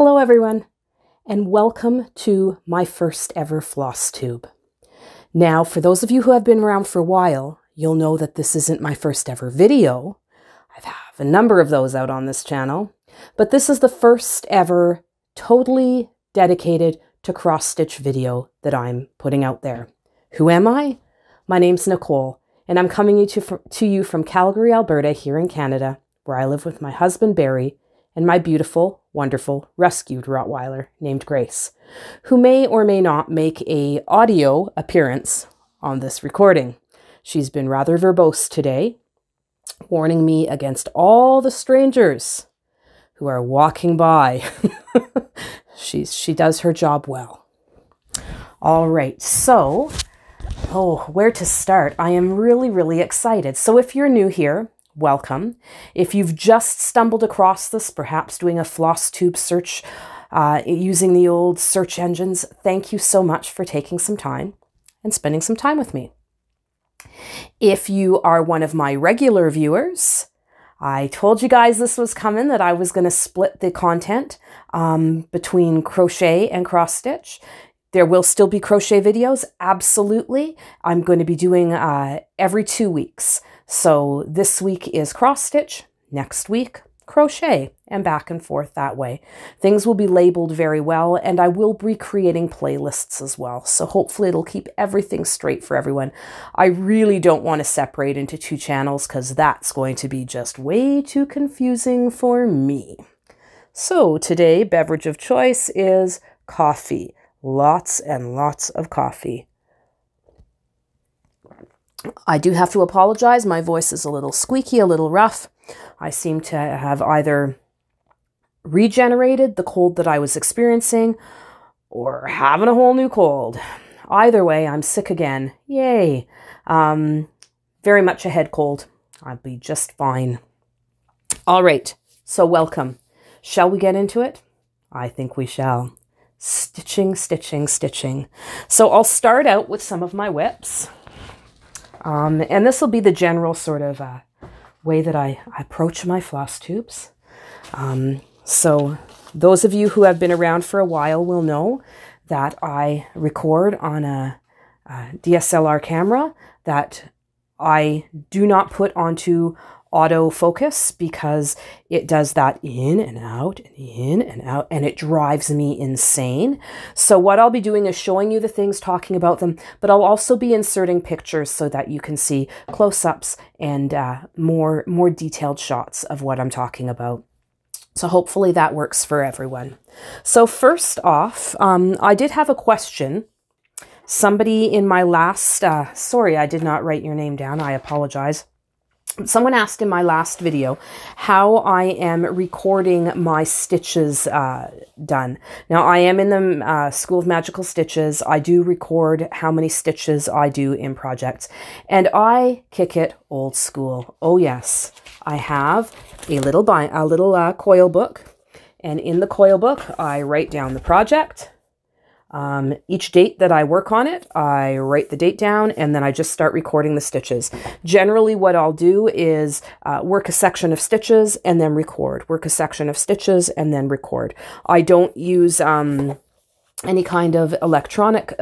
Hello everyone, and welcome to my first ever Flosstube. Now, for those of you who have been around for a while, you'll know that this isn't my first ever video. I have a number of those out on this channel, but this is the first ever totally dedicated to cross-stitch video that I'm putting out there. Who am I? My name's Nicole, and I'm coming to you from Calgary, Alberta, here in Canada, where I live with my husband, Barry, and my beautiful, wonderful, rescued Rottweiler named Grace, who may or may not make an audio appearance on this recording. She's been rather verbose today, warning me against all the strangers who are walking by. She does her job well. All right, so, where to start? I am really excited. So if you're new here, welcome. If you've just stumbled across this, perhaps doing a Flosstube search using the old search engines, thank you so much for taking some time and spending some time with me. If you are one of my regular viewers, I told you guys this was coming, that I was going to split the content between crochet and cross stitch. There will still be crochet videos, absolutely. I'm going to be doing every 2 weeks. So this week is cross stitch, next week crochet, and back and forth that way. Things will be labeled very well, and I will be creating playlists as well. So hopefully it'll keep everything straight for everyone. I really don't want to separate into 2 channels because that's going to be just way too confusing for me. So today, beverage of choice is coffee. Lots and lots of coffee. I do have to apologize. My voice is a little squeaky, a little rough. I seem to have either regenerated the cold that I was experiencing or having a whole new cold. Either way, I'm sick again. Yay. Very much a head cold. I'll be just fine. All right, so welcome. Shall we get into it? I think we shall. Stitching, stitching, stitching. So I'll start out with some of my whips. And this will be the general sort of way that I approach my floss tubes. So those of you who have been around for a while will know that I record on a DSLR camera that I do not put onto autofocus because it does that in and out and in and out, and it drives me insane. So what I'll be doing is showing you the things, talking about them, but I'll also be inserting pictures so that you can see close-ups and more detailed shots of what I'm talking about. So hopefully that works for everyone. So first off, I did have a question. Somebody in my last, sorry, I did not write your name down. I apologize. Someone asked in my last video how I am recording my stitches done. Now, I am in the School of Magical Stitches. I do record how many stitches I do in projects, and I kick it old school. Oh yes, I have a little coil book, and in the coil book, I write down the project. Each date that I work on it, I write the date down, and then I just start recording the stitches. Generally, what I'll do is work a section of stitches and then record. Work a section of stitches and then record. I don't use any kind of electronic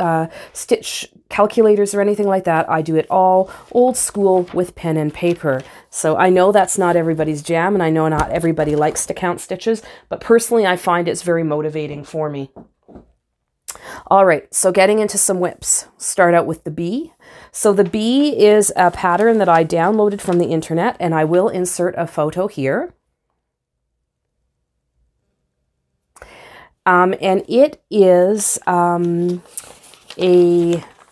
stitch calculators or anything like that. I do it all old school with pen and paper. So I know that's not everybody's jam, and I know not everybody likes to count stitches, but personally I find it's very motivating for me. All right, so getting into some whips. Start out with the bee. So the bee is a pattern that I downloaded from the internet, and I will insert a photo here. And it is a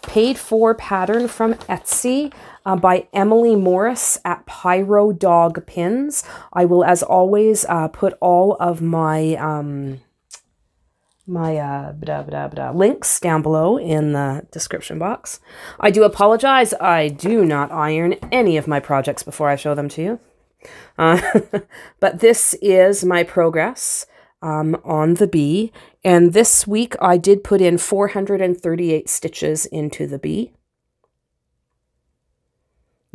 paid-for pattern from Etsy by Emily Morris at Pyro Dog Pins. I will, as always, put all of my links down below in the description box. I do apologize. I do not iron any of my projects before I show them to you. But this is my progress on the bee. And this week I did put in 438 stitches into the bee.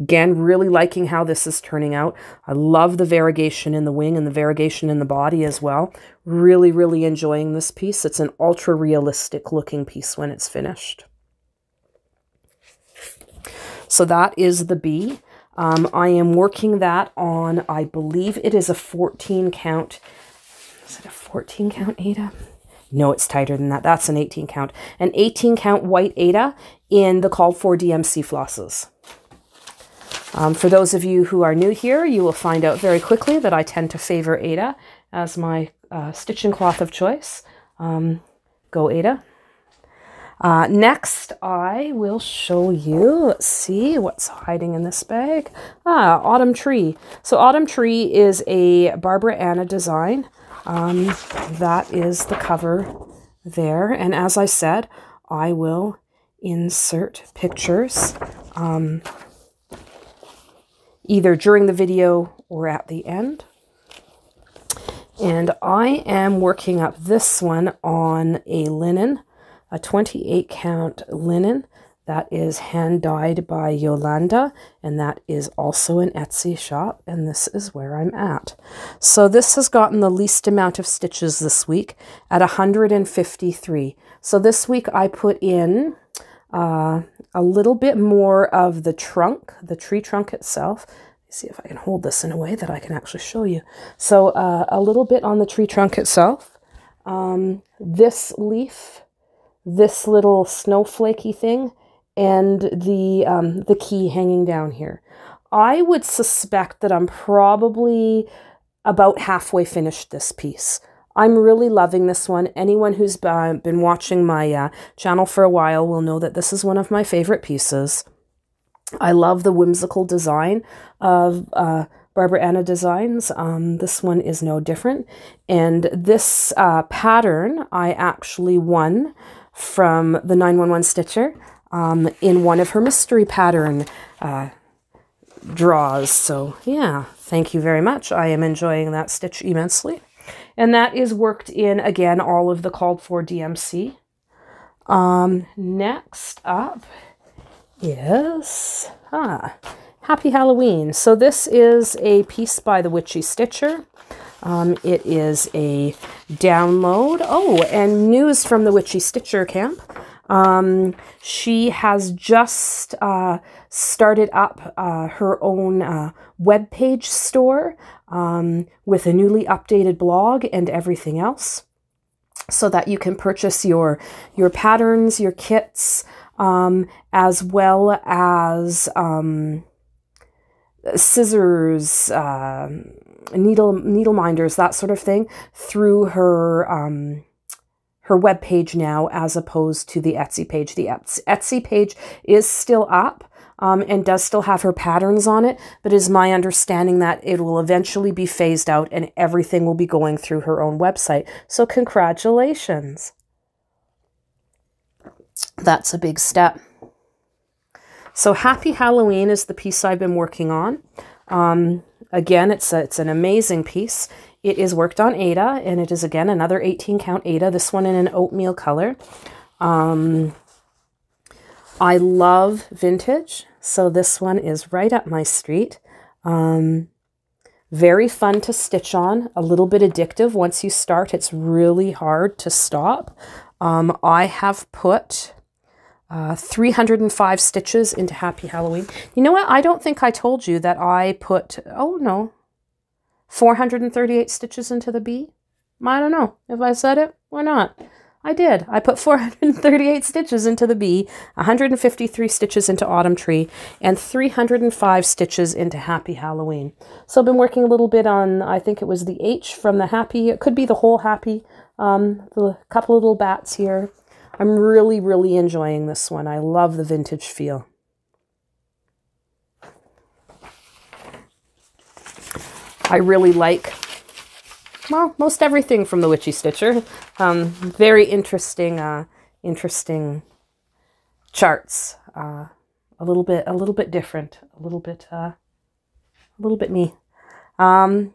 Again, really liking how this is turning out. I love the variegation in the wing and the variegation in the body as well. Really, really enjoying this piece. It's an ultra realistic looking piece when it's finished. So that is the bee. I am working that on, I believe it is a 14 count. Is it a 14 count Aida? No, it's tighter than that. That's an 18 count. An 18 count white Aida in the called for DMC flosses. For those of you who are new here, you will find out very quickly that I tend to favor Aida as my stitching cloth of choice. Go Aida. Next, I will show you, let's see what's hiding in this bag. Autumn Tree. So Autumn Tree is a Barbara Anna design. That is the cover there. And as I said, I will insert pictures either during the video or at the end. And I am working up this one on a linen, a 28 count linen that is hand dyed by Rolanda, and that is also an Etsy shop, and this is where I'm at. So this has gotten the least amount of stitches this week at 153. So this week I put in a little bit more of the trunk, the tree trunk itself. Let's see if I can hold this in a way that I can actually show you. So a little bit on the tree trunk itself. This leaf, this little snowflakey thing, and the key hanging down here. I would suspect that I'm probably about halfway finished this piece. I'm really loving this one. Anyone who's been watching my channel for a while will know that this is one of my favorite pieces. I love the whimsical design of Barbara Anna designs. This one is no different. And this pattern I actually won from the 911 Stitcher in one of her mystery pattern draws. So yeah, thank you very much. I am enjoying that stitch immensely. And that is worked in, again, all of the called for DMC. Next up is Happy Halloween. So this is a piece by the Witchy Stitcher. It is a download. Oh, and news from the Witchy Stitcher camp. She has just started up her own web page store with a newly updated blog and everything else, so that you can purchase your patterns, your kits, as well as scissors, needle minders, that sort of thing, through her her web page now, as opposed to the Etsy page. The Etsy page is still up and does still have her patterns on it, but it is my understanding that it will eventually be phased out and everything will be going through her own website. So congratulations. That's a big step. So Happy Halloween is the piece I've been working on. Again, it's an amazing piece. It is worked on Aida, and it is, again, another 18 count Aida, this one in an oatmeal color. I love vintage, so this one is right up my street. Very fun to stitch on, a little bit addictive. Once you start, it's really hard to stop. I have put 305 stitches into Happy Halloween. You know what? I don't think I told you that I put, oh no, 438 stitches into the bee. I don't know if I said it or not. I did. I put 438 stitches into the bee, 153 stitches into Autumn Tree, and 305 stitches into Happy Halloween. So I've been working a little bit on, I think it was the H from the Happy. It could be the whole Happy, the couple of little bats here. I'm really, really enjoying this one. I love the vintage feel. I really like, well, most everything from the Witchy Stitcher. Very interesting, interesting charts. A little bit different. A little bit me.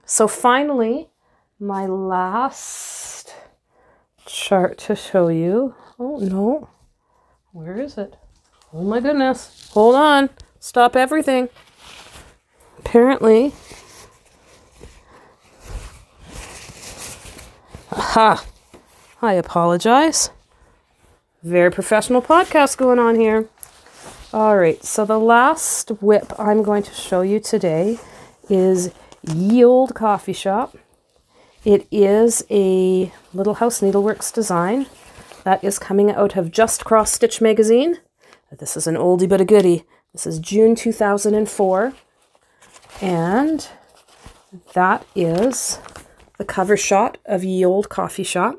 So finally, my last chart to show you. Oh no, where is it? Oh my goodness! Hold on. Stop everything. apparently... Aha! I apologize. Very professional podcast going on here. All right, so the last whip I'm going to show you today is Ye Olde Coffee Shop. It is a Little House Needleworks design that is coming out of Just Cross Stitch magazine. This is an oldie but a goodie. This is June 2004, and that is the cover shot of Ye Olde Coffee Shop,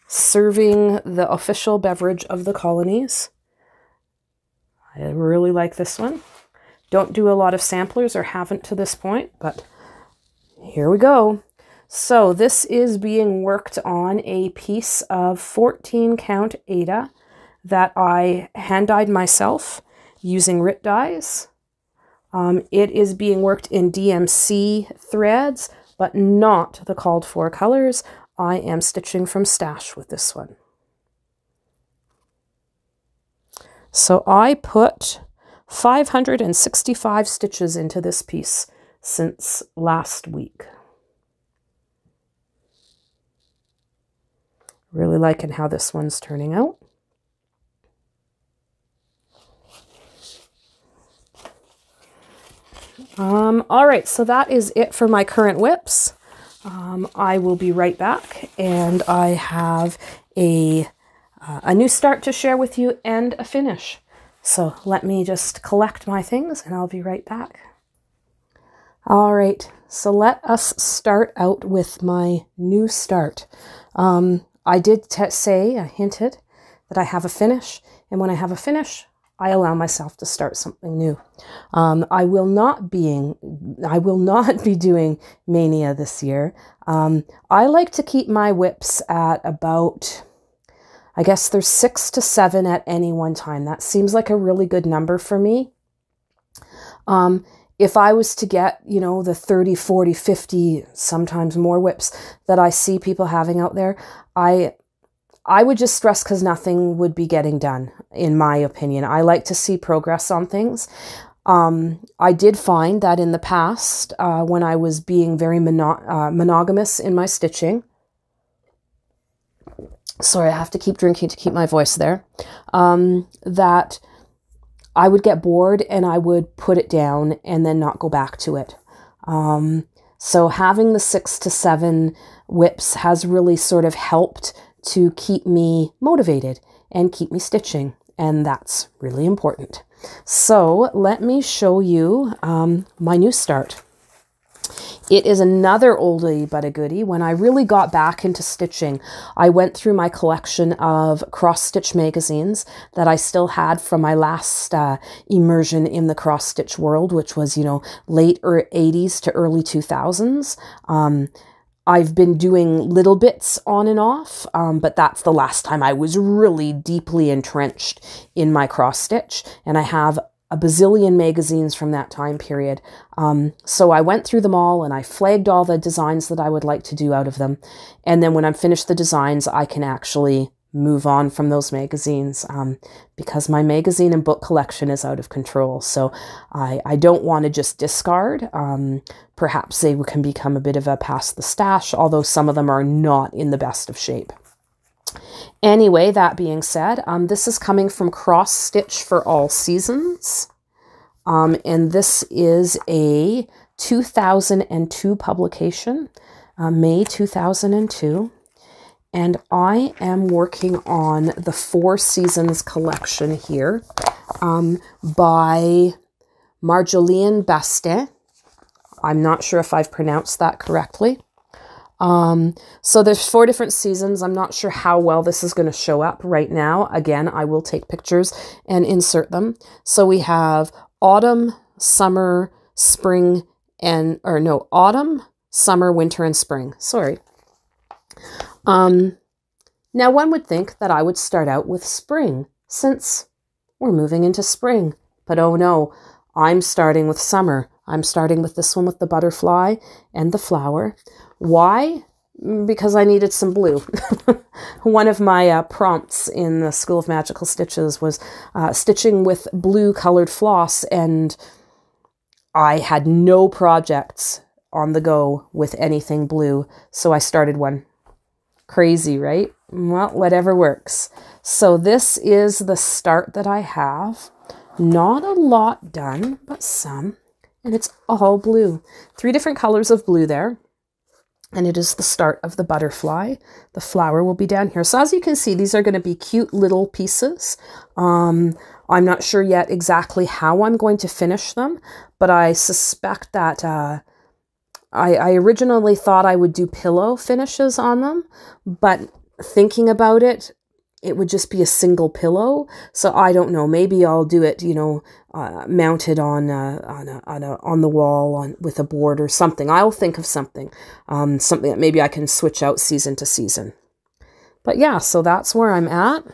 serving the official beverage of the colonies. I really like this one. Don't do a lot of samplers, or haven't to this point, but here we go. So this is being worked on a piece of 14 count Aida that I hand dyed myself using RIT dyes. It is being worked in DMC threads, but not the called for colors. I am stitching from stash with this one. So I put 565 stitches into this piece since last week. Really liking how this one's turning out. All right, so that is it for my current whips. I will be right back, and I have a new start to share with you and a finish. So let me just collect my things and I'll be right back. All right, so let us start out with my new start. I did I hinted that I have a finish, and when I have a finish, I allow myself to start something new. I will not be doing Mania this year. I like to keep my whips at about, I guess there's 6 to 7 at any one time. That seems like a really good number for me. If I was to get, you know, the 30, 40, 50, sometimes more whips that I see people having out there, I would just stress because nothing would be getting done, in my opinion. I like to see progress on things. I did find that in the past, when I was being very monogamous in my stitching, sorry, I have to keep drinking to keep my voice there, that I would get bored and I would put it down and then not go back to it. So having the 6 to 7 whips has really sort of helped to keep me motivated and keep me stitching, and that's really important. So let me show you my new start. It is another oldie but a goodie. When I really got back into stitching, I went through my collection of cross-stitch magazines that I still had from my last immersion in the cross-stitch world, which was, you know, late 80s to early 2000s. I've been doing little bits on and off, but that's the last time I was really deeply entrenched in my cross-stitch, and I have a bazillion magazines from that time period. So I went through them all and I flagged all the designs that I would like to do out of them. And then when I'm finished the designs, I can actually move on from those magazines, because my magazine and book collection is out of control. So I don't want to just discard. Perhaps they can become a bit of a past the stash, although some of them are not in the best of shape. Anyway, that being said, this is coming from Cross Stitch for All Seasons. And this is a 2002 publication, May 2002. And I am working on the 4 Seasons collection here by Marjolaine Bastet. I'm not sure if I've pronounced that correctly. So there's 4 different seasons. I'm not sure how well this is going to show up right now. Again, I will take pictures and insert them. So we have autumn, summer, spring, autumn, summer, winter, and spring. Sorry. Now one would think that I would start out with spring, since we're moving into spring. But oh no, I'm starting with summer. I'm starting with this one with the butterfly and the flower. Why? Because I needed some blue. One of my prompts in the School of Magical Stitches was stitching with blue colored floss, and I had no projects on the go with anything blue, so I started one. Crazy, right? Well, whatever works. So this is the start that I have. Not a lot done, but some. And it's all blue. 3 different colors of blue there. And it is the start of the butterfly. The flower will be down here. So as you can see, these are going to be cute little pieces. I'm not sure yet exactly how I'm going to finish them, but I suspect that I originally thought I would do pillow finishes on them, but thinking about it, it would just be a single pillow. So I don't know. Maybe I'll do it, you know, mounted on the wall with a board or something. I'll think of something, something that maybe I can switch out season to season. But yeah, so that's where I'm at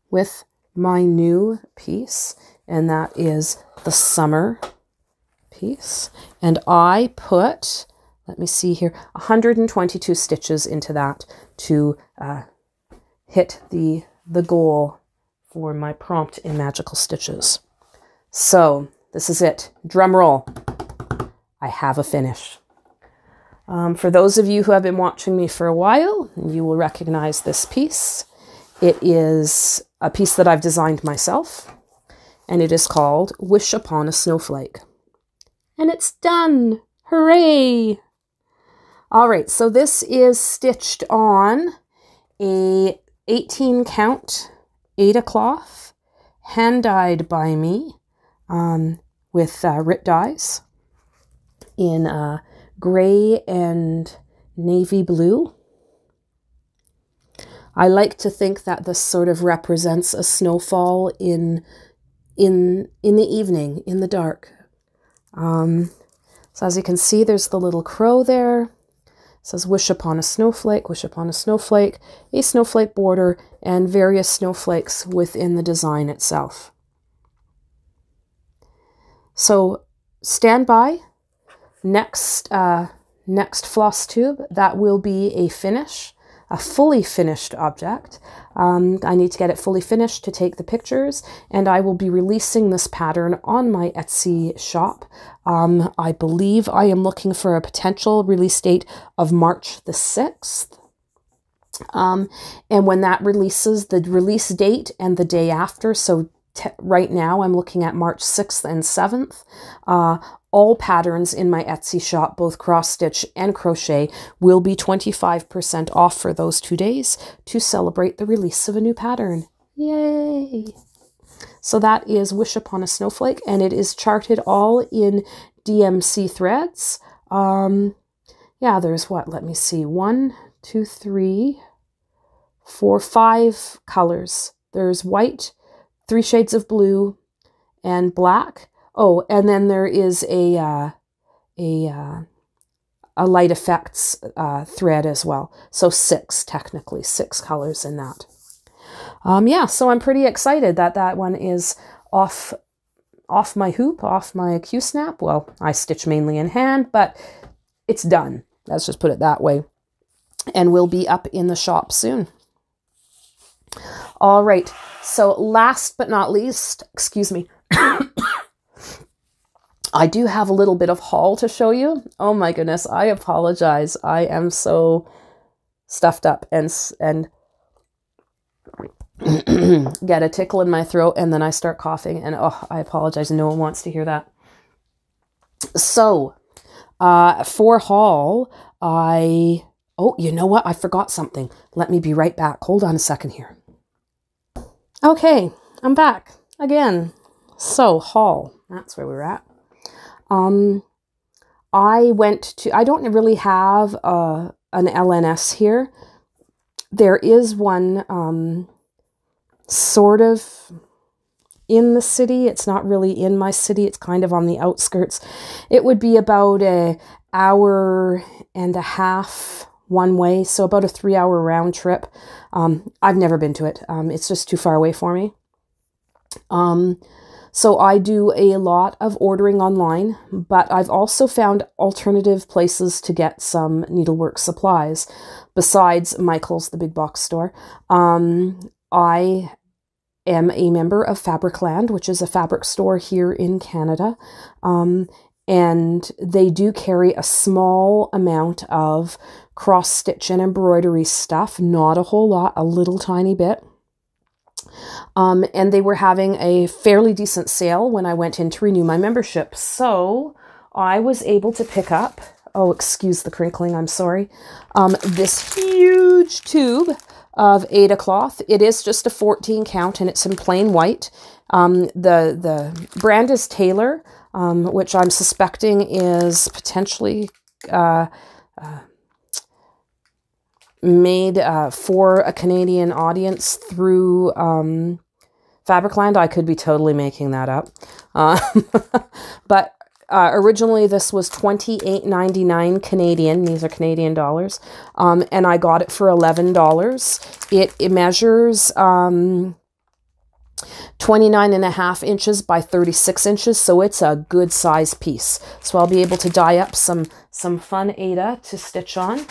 with my new piece, and that is the summer piece. And I put, let me see here, 122 stitches into that to hit the goal for my prompt in magical stitches. So this is it. Drum roll. I have a finish. For those of you who have been watching me for a while, you will recognize this piece. It is a piece that I've designed myself, and it is called Wish Upon a Snowflake. And it's done. Hooray! All right, so this is stitched on a 18 count Aida cloth, hand dyed by me with RIT dyes in gray and navy blue. I like to think that this sort of represents a snowfall in the evening, in the dark. So as you can see, there's the little crow there. It says wish upon a snowflake, wish upon a snowflake border, and various snowflakes within the design itself. So stand by. Next Flosstube, that will be a finish, a fully finished object. I need to get it fully finished to take the pictures, and I will be releasing this pattern on my Etsy shop. I believe I am looking for a potential release date of March the 6th. And when that releases, the release date and the day after, so right now I'm looking at March 6th and 7th, all patterns in my Etsy shop, both cross stitch and crochet, will be 25% off for those 2 days to celebrate the release of a new pattern. Yay! So that is Wish Upon a Snowflake, and it is charted all in DMC threads. Yeah, there's what? Let me see. 1, 2, 3, 4, 5 colors. There's white, 3 shades of blue, and black. Oh, and then there is a light effects thread as well. So 6, technically, 6 colors in that. Yeah, so I'm pretty excited that that one is off my hoop, off my Q-snap. Well, I stitch mainly in hand, but it's done. Let's just put it that way. And will be up in the shop soon. All right, so last but not least, excuse me, I do have a little bit of haul to show you. Oh my goodness, I apologize. I am so stuffed up and get a tickle in my throat, and then I start coughing, and oh, I apologize. No one wants to hear that. So, for haul, oh, you know what? I forgot something. Let me be right back. Hold on a second here. Okay, I'm back again. So, haul. That's where we're at. I don't really have an LNS here. There is one sort of in the city. It's not really in my city. It's kind of on the outskirts. It would be about an hour and a half one way, so about a 3-hour round trip. I've never been to it. It's just too far away for me. So I do a lot of ordering online, but I've also found alternative places to get some needlework supplies besides Michael's, the big box store. I am a member of Fabricland, which is a fabric store here in Canada. And they do carry a small amount of cross-stitch and embroidery stuff, not a whole lot, a little tiny bit. And they were having a fairly decent sale when I went in to renew my membership. So I was able to pick up, oh, excuse the crinkling, I'm sorry, this huge tube of Aida cloth. It is just a 14 count and it's in plain white. The brand is Taylor, which I'm suspecting is potentially made for a Canadian audience through Fabricland. I could be totally making that up. But originally this was $28.99 Canadian. These are Canadian dollars. And I got it for $11. It measures 29.5 inches by 36 inches. So it's a good size piece. So I'll be able to dye up some fun Aida to stitch on.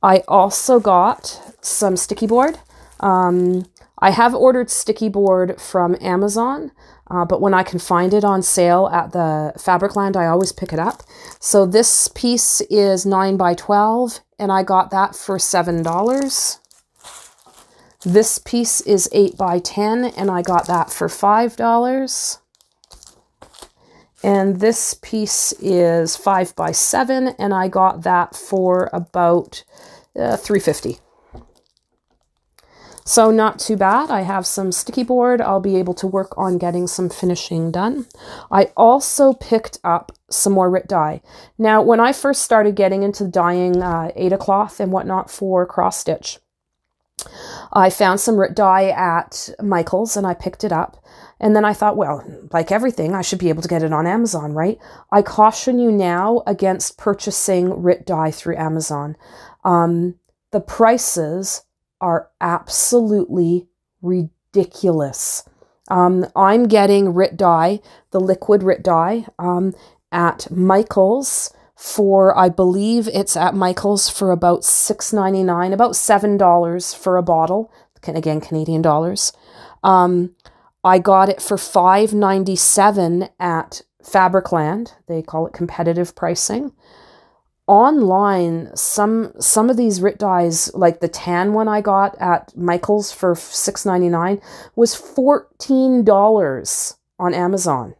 I also got some sticky board. I have ordered sticky board from Amazon, but when I can find it on sale at the Fabricland, I always pick it up. So this piece is 9 by 12, and I got that for $7. This piece is 8 by 10, and I got that for $5. And this piece is 5 by 7, and I got that for about $3.50. So not too bad. I have some sticky board. I'll be able to work on getting some finishing done. I also picked up some more RIT dye. Now, when I first started getting into dyeing Aida cloth and whatnot for cross stitch, I found some RIT dye at Michael's and I picked it up. And then I thought, well, like everything, I should be able to get it on Amazon, right? I caution you now against purchasing RIT dye through Amazon. The prices are absolutely ridiculous. I'm getting RIT dye, the liquid RIT dye, at Michael's for, I believe it's at Michael's for about $6.99, about $7 for a bottle. Again, Canadian dollars. I got it for $5.97 at Fabricland. They call it competitive pricing. Online, some of these RIT dyes, like the tan one I got at Michael's for $6.99, was $14 on Amazon.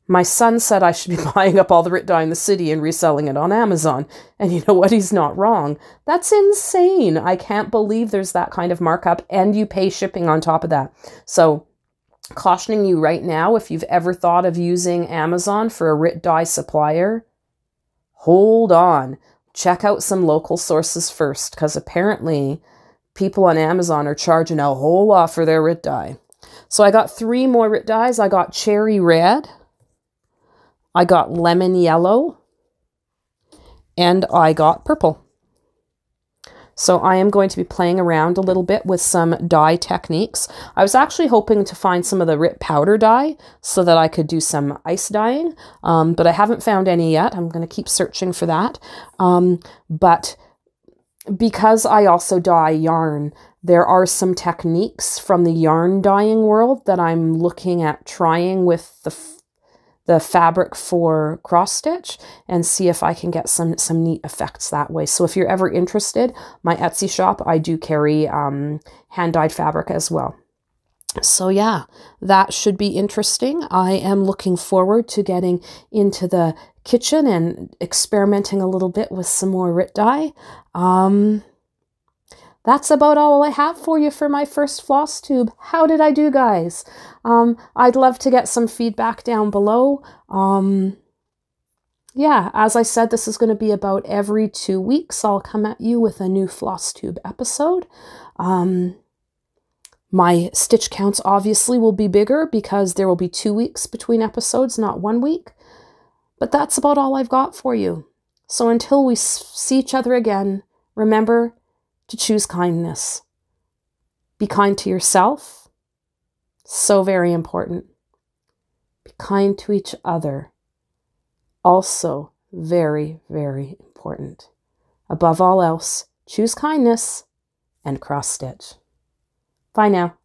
My son said I should be buying up all the RIT dye in the city and reselling it on Amazon. And you know what? He's not wrong. That's insane. I can't believe there's that kind of markup and you pay shipping on top of that. So cautioning you right now, if you've ever thought of using Amazon for a RIT dye supplier, hold on. Check out some local sources first, because apparently people on Amazon are charging a whole lot for their RIT dye. So I got 3 more RIT dyes. I got cherry red, I got lemon yellow, and I got purple. So I am going to be playing around a little bit with some dye techniques. I was actually hoping to find some of the RIT powder dye so that I could do some ice dyeing, but I haven't found any yet. I'm going to keep searching for that. But because I also dye yarn, there are some techniques from the yarn dyeing world that I'm looking at trying with the fabric for cross stitch and see if I can get some neat effects that way. So if you're ever interested, my Etsy shop, I do carry hand-dyed fabric as well. So yeah, that should be interesting. I am looking forward to getting into the kitchen and experimenting a little bit with some more RIT dye. That's about all I have for you for my first Flosstube. How did I do, guys? I'd love to get some feedback down below. Yeah, as I said, this is going to be about every 2 weeks. I'll come at you with a new Flosstube episode. My stitch counts obviously will be bigger because there will be 2 weeks between episodes, not 1 week. But that's about all I've got for you. So until we see each other again, remember to choose kindness. Be kind to yourself. So very important. Be kind to each other. Also very, very important. Above all else, choose kindness and cross stitch. Bye now.